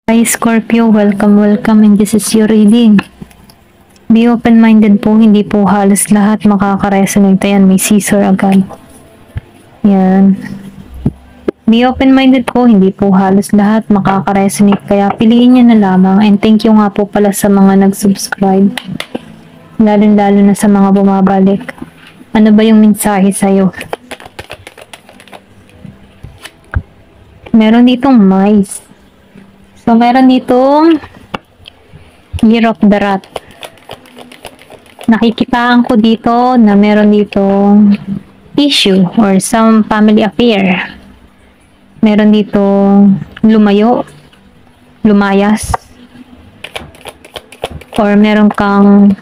Hi Scorpio, welcome and this is your reading. Be open-minded po, hindi po halos lahat makaka-resonate. Ayan, may scissor agad. Yan. Be open-minded po, hindi po halos lahat makaka-resonate. Kaya piliin nyo na lamang. And thank you nga po pala sa mga nag-subscribe. Lalo-lalo na sa mga bumabalik. Ano ba yung mensahe sa'yo? Meron ditong mice. So, meron ditong Year of the Rat. Nakikitaan ko dito na meron ditong issue or some family affair. Meron ditong lumayas, or meron kang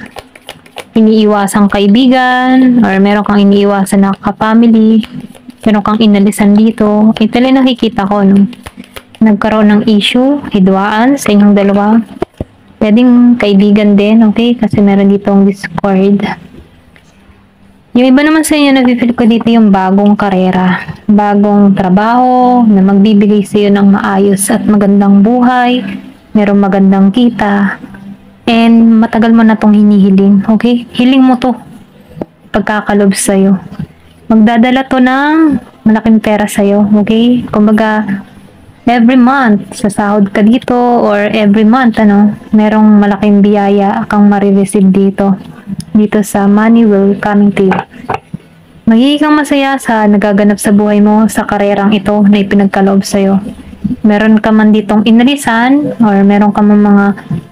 iniiwasang kaibigan, or meron kang iniiwasan na ka-family, meron kang inalisan dito. Ito lang nakikita ko, no? Nagkaroon ng issue, hidwaan sa inyong dalawa. Pwedeng kaibigan din, okay? Kasi meron ditong discord. Yung iba naman sa inyo, nafe-feel ko dito yung bagong karera, bagong trabaho, na magbibigay sa iyo ng maayos at magandang buhay, merong magandang kita, and matagal mo na tong hinihiling, okay? Hiling mo to, pagkakalob sa iyo. Magdadala to ng malaking pera sa iyo, okay? Kumbaga, every month, sasahod ka dito, or every month, merong malaking biyaya kang marireceive dito sa money will coming to you. Magiging kang masaya sa nagaganap sa buhay mo sa karerang ito na ipinagkaloob sa'yo. Meron ka man ditong inalisan, or meron ka man mga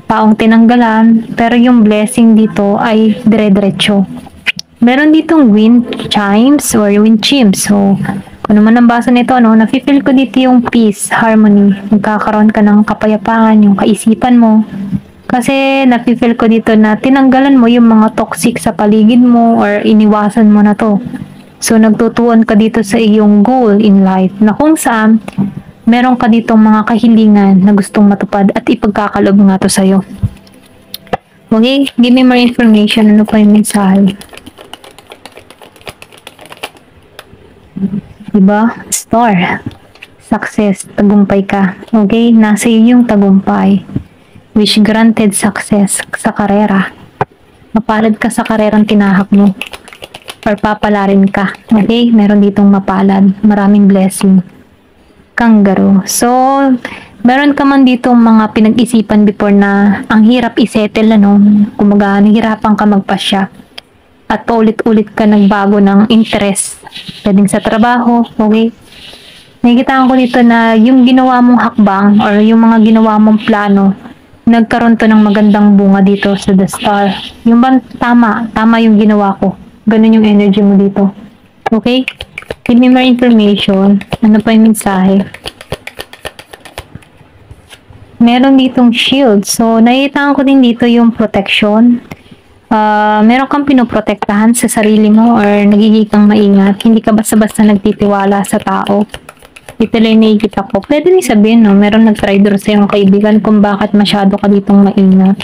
taong tinanggalan, pero yung blessing dito ay dire-diretso. Meron ditong wind chimes or wind chimes. So, kung naman ang basa nito, nafe-feel ko dito yung peace, harmony. Magkakaroon ka ng kapayapaan, yung kaisipan mo. Kasi nafe-feel ko dito na tinanggalan mo yung mga toxic sa paligid mo or iniwasan mo na to. So, nagtutuon ka dito sa iyong goal in life na kung saan meron ka ditong mga kahilingan na gustong matupad at ipagkakalob nga to sa'yo. Okay, give me more information. Ano pa yung mensahe? Diba? Star. Success. Tagumpay ka. Okay? Nasa iyo yung tagumpay. Wish granted success sa karera. Mapalad ka sa karerang tinahak mo. Or papalarin ka. Okay? Meron ditong mapalad. Maraming blessing. Kangaroo. So, meron ka man ditong mga pinag-isipan before na ang hirap isettle, Kumaga, nahihirapan ka magpasya. At paulit-ulit ka nagbago ng interest. Pwedeng sa trabaho, okay? Nakikita ko dito na yung ginawa mong hakbang or yung mga ginawa mong plano, nagkaroon to ng magandang bunga dito sa The Star. Yung ba tama yung ginawa ko. Ganun yung energy mo dito. Okay? Give me more information. Ano pa yung mensahe? Meron ditong shield. So, nakikita ko din dito yung protection. Meron kang pinoprotektahan sa sarili mo or nagiging kang maingat. Hindi ka basta-basta nagtitiwala sa tao. Ito lang nakikita ko. Pwede rin sabihin, meron nag-traitor sa iyong kaibigan kung bakit masyado ka ditong maingat.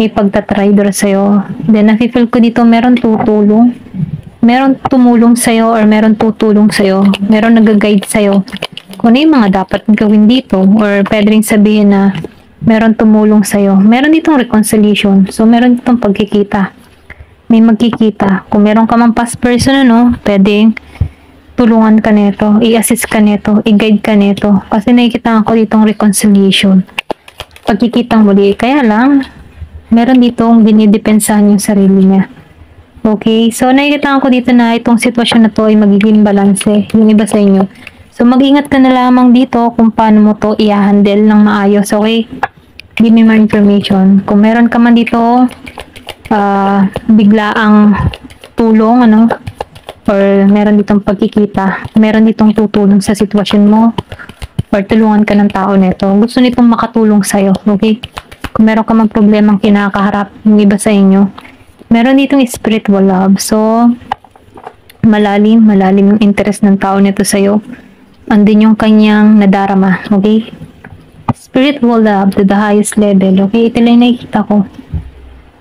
May pagta-traitor sa iyo. Then, nafe-feel ko dito meron tutulong. Meron tumulong sa iyo or meron tutulong sa iyo. Meron nag-guide sa iyo. Kung ano yung mga dapat gawin dito or pwede rin sabihin na meron tumulong sa'yo. Meron ditong reconciliation. So, meron ditong pagkikita. May magkikita. Kung meron ka mang past person, pwedeng tulungan ka nito, i-assist ka nito, i-guide ka nito. Kasi nakikita ko ditong reconciliation. Pagkikitang muli. Kaya lang, meron ditong dinidepensahan yung sarili niya. Okay? So, nakikita ko dito na itong sitwasyon na to ay magiging balanse. Yung iba sa inyo. So, mag-ingat ka na lamang dito kung paano mo to i-handle ng maayos. Okay? Give me more information. Kung meron ka man dito, biglaang tulong, or meron ditong pagkikita, meron ditong tutulong sa sitwasyon mo, or tulungan ka ng tao nito. Gusto nitong makatulong sa'yo, okay? Kung meron ka mang problemang kinakaharap ng iba sa inyo, meron ditong spiritual love. So, malalim yung interest ng tao nito sa'yo. Andun yung kanyang nadarama, okay? Spiritual love to the highest level, okay? Ito lang nakikita ko.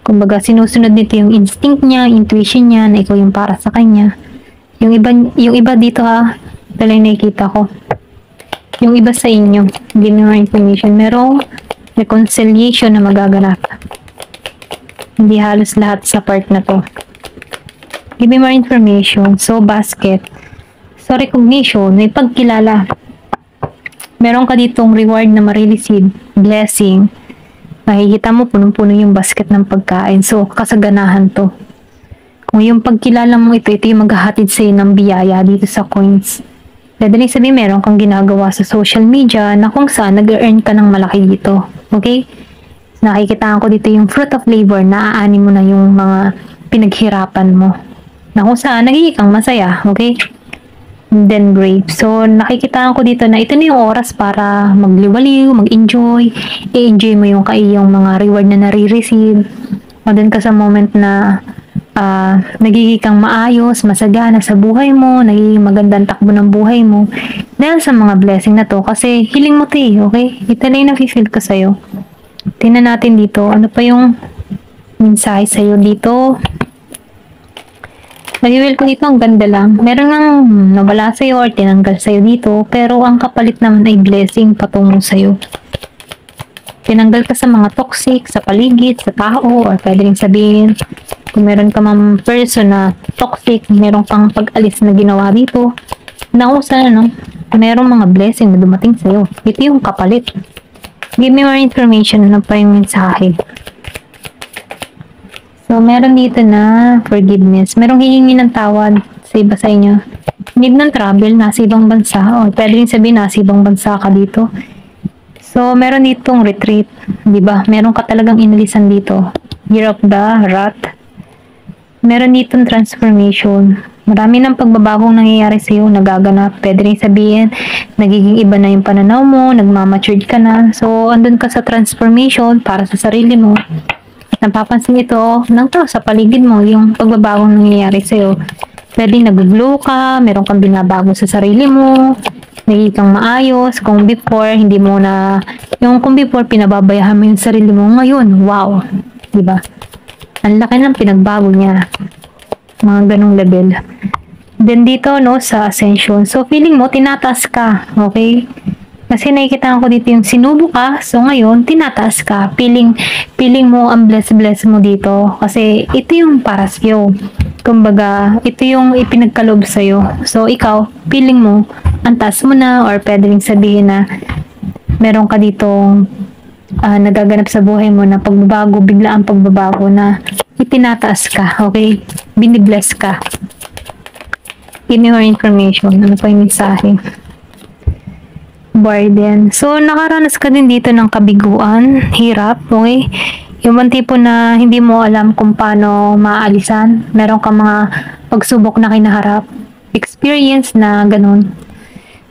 Kumbaga, sinusunod nito yung instinct niya, intuition niya, na ikaw yung para sa kanya. Yung iba dito ito lang nakikita ko. Yung iba sa inyo, give me more information. Merong reconciliation na magaganap. Hindi halos lahat sa part na to. Give me more information. So, basket. So, recognition. May pagkilala. Meron ka ditong reward na marireceive. Blessing. Makikita mo, punong-puno yung basket ng pagkain. So, kasaganahan to. Kung yung pagkilala mo ito yung maghahatid sa'yo ng biyaya dito sa coins. Pwede sabihin, meron kang ginagawa sa social media na kung saan nag-earn ka ng malaki dito. Okay? Nakikitaan ko dito yung fruit of labor, naaanin mo na yung mga pinaghirapan mo. Na kung saan, nagiging kang masaya. Okay? And then grape. So, nakikitaan ko dito na ito na yung oras para magliwaliw, mag-enjoy. I-enjoy mo yung mga reward na nare-receive. O dun ka sa moment na nagiging kang maayos, masagana sa buhay mo, nagiging magandang takbo ng buhay mo dahil sa mga blessing na to kasi hiling mo to okay? Ito na yung nafe-feel ko sa'yo. Tingnan natin dito, ano pa yung mensahe sa'yo dito. Nag-feel ko dito, ang ganda lang. Meron ngang nawala sa'yo or tinanggal sa'yo dito, pero ang kapalit naman ay blessing patungo sa'yo. Tinanggal ka sa mga toxic, sa paligid, sa tao, or pwede rin sabihin, kung meron ka mang person na toxic, meron kang pag-alis na ginawa dito, na kung saan, merong mga blessing na dumating sa'yo. Ito yung kapalit. Give me more information, ano pa yung mensahe. So, meron dito na forgiveness. Merong hihingi ng tawad sa iba sa inyo. Need ng travel, nasa ibang bansa, o pwede rin sabihin, nasa ibang bansa ka dito. So, meron ditong retreat, di ba? Meron ka talagang inalisan dito. Year of the Rat. Meron ditong transformation. Marami ng pagbabagong nangyayari sa iyo, nagaganap. Pwede rin sabihin, nagiging iba na yung pananaw mo, nagmamatured ka na. So, andun ka sa transformation para sa sarili mo. Napapansin ito ng tao sa paligid mo, yung pagbabagong nangyayari sa iyo. Pwede nag-glow ka, meron kang binabago sa sarili mo, nagiging kang maayos. Kung before, hindi mo na, kung before, pinababayahan mo yung sarili mo, ngayon, wow, diba? Ang laki ng pinagbago niya. Mga ganong level. Then dito, sa ascension. So, feeling mo, tinataas ka, okay? Kasi nakikita ko dito yung sinubo ka, so ngayon, tinataas ka. Feeling mo, ang bless mo dito. Kasi, ito yung para sa'yo. Kumbaga, ito yung ipinagkalob sa'yo. So, ikaw, feeling mo, ang taas mo na, or pwede rin sabihin na, meron ka ditong nagaganap sa buhay mo na pagbabago, bigla ang pagbabago na itinataas ka, okay? Binibless ka. Give me more information. Ano pa yung mensahe? Burden. So, nakaranas ka din dito ng kabiguan, hirap, okay? Yung mga tipo na hindi mo alam kung paano maaalisan. Meron ka mga pagsubok na kinaharap. Experience na ganun.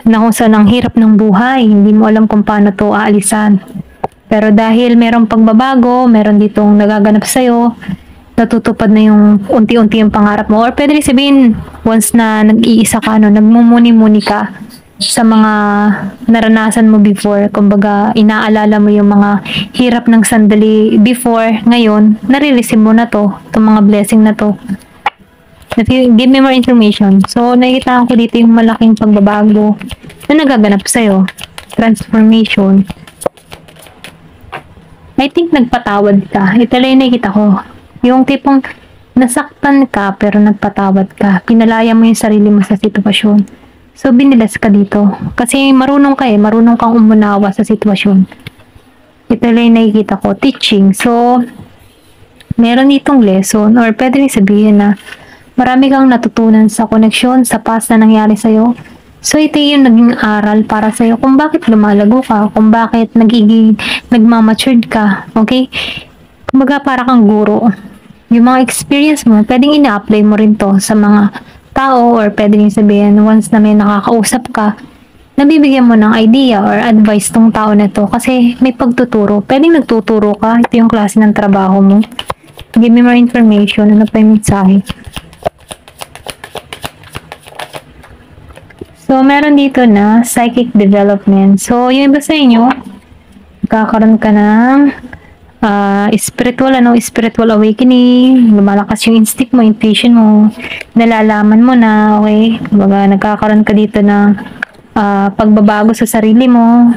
Na kung saan ang hirap ng buhay, hindi mo alam kung paano to aalisan. Pero dahil merong pagbabago, meron ditong nagaganap sa'yo, natutupad na yung unti-unti yung pangarap mo. Or pwede rin sabihin, once na nag-iisa ka, nagmumuni-muni ka sa mga naranasan mo before. Kumbaga, inaalala mo yung mga hirap ng sandali before. Ngayon, nare-receive mo na to, itong mga blessing na to. Give me more information. So, nakikita ko dito yung malaking pagbabago na nagaganap sa'yo. Transformation. I think nagpatawad ka. Ito lang yung nakikita ko. Yung tipong nasaktan ka pero nagpatawad ka. Pinalaya mo yung sarili mo sa sitwasyon. So, binilas ka dito. Kasi marunong ka marunong kang umunawa sa sitwasyon. Ito lang yung nakikita ko. Teaching. So, meron ditong lesson or pwede rin sabihin na marami kang natutunan sa koneksyon, sa past na nangyari sa'yo. So, ito yung naging aral para sa'yo kung bakit lumalago ka, kung bakit nagmamatured ka, okay? Kumbaga, para kang guro. Yung mga experience mo, pwedeng ina-apply mo rin to sa mga tao or pwedeng sabihin, once na may nakakausap ka, nabibigyan mo ng idea or advice tong tao na to kasi may pagtuturo. Pwedeng nagtuturo ka, ito yung klase ng trabaho mo. Give me more information, ano pa yung mensahe? So, meron dito na psychic development. So, yung iba sa inyo, kakaroon ka ng spiritual awakening, lumalakas yung instinct mo, intuition mo, nalalaman mo na, okay? Kumbaga, nagkakaroon ka dito ng pagbabago sa sarili mo,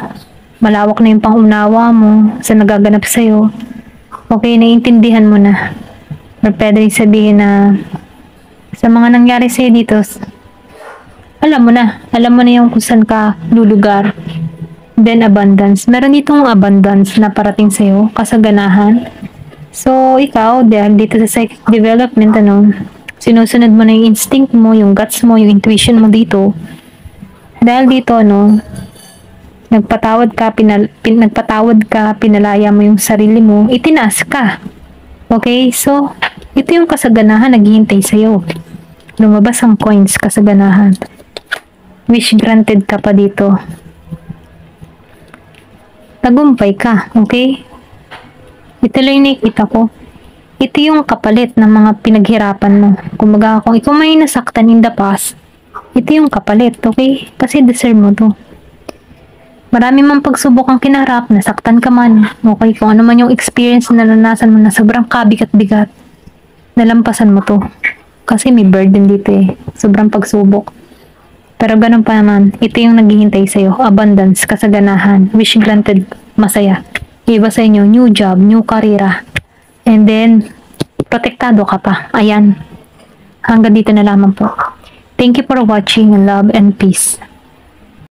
malawak na yung pangunawa mo sa nagaganap sa'yo. Okay, naiintindihan mo na. Or pwede rin sabihin na sa mga nangyari sa'yo dito, alam mo na yung kung saan ka lulugar. Then abundance. Meron ditong abundance na parating sa'yo, kasaganahan. So, ikaw, dahil dito sa psychic development, sinusunod mo na yung instinct mo, yung guts mo, yung intuition mo dito. Dahil dito, nagpatawad ka, pinalaya mo yung sarili mo, itinaas ka. Okay? So, ito yung kasaganahan naghihintay sa'yo. Lumabas ang coins, kasaganahan. Wish granted ka pa dito. Tagumpay ka, okay? Ito lang yung nakikita ko. Ito yung kapalit ng mga pinaghirapan mo. Kumbaga, kung ikaw may nasaktan in the past, ito yung kapalit, okay? Kasi deserve mo to. Marami mang pagsubok ang kinarap, nasaktan ka man, okay? Kung ano man yung experience na naranasan mo na sobrang kabigat-bigat, nalampasan mo to. Kasi may burden dito sobrang pagsubok. Pero ganun pa naman, ito yung naghihintay sa'yo. Abundance, kasaganahan, wish granted, masaya. Iba sa inyo, new job, new karera. And then, protektado ka pa. Ayan. Hanggang dito na lamang po. Thank you for watching. Love and peace.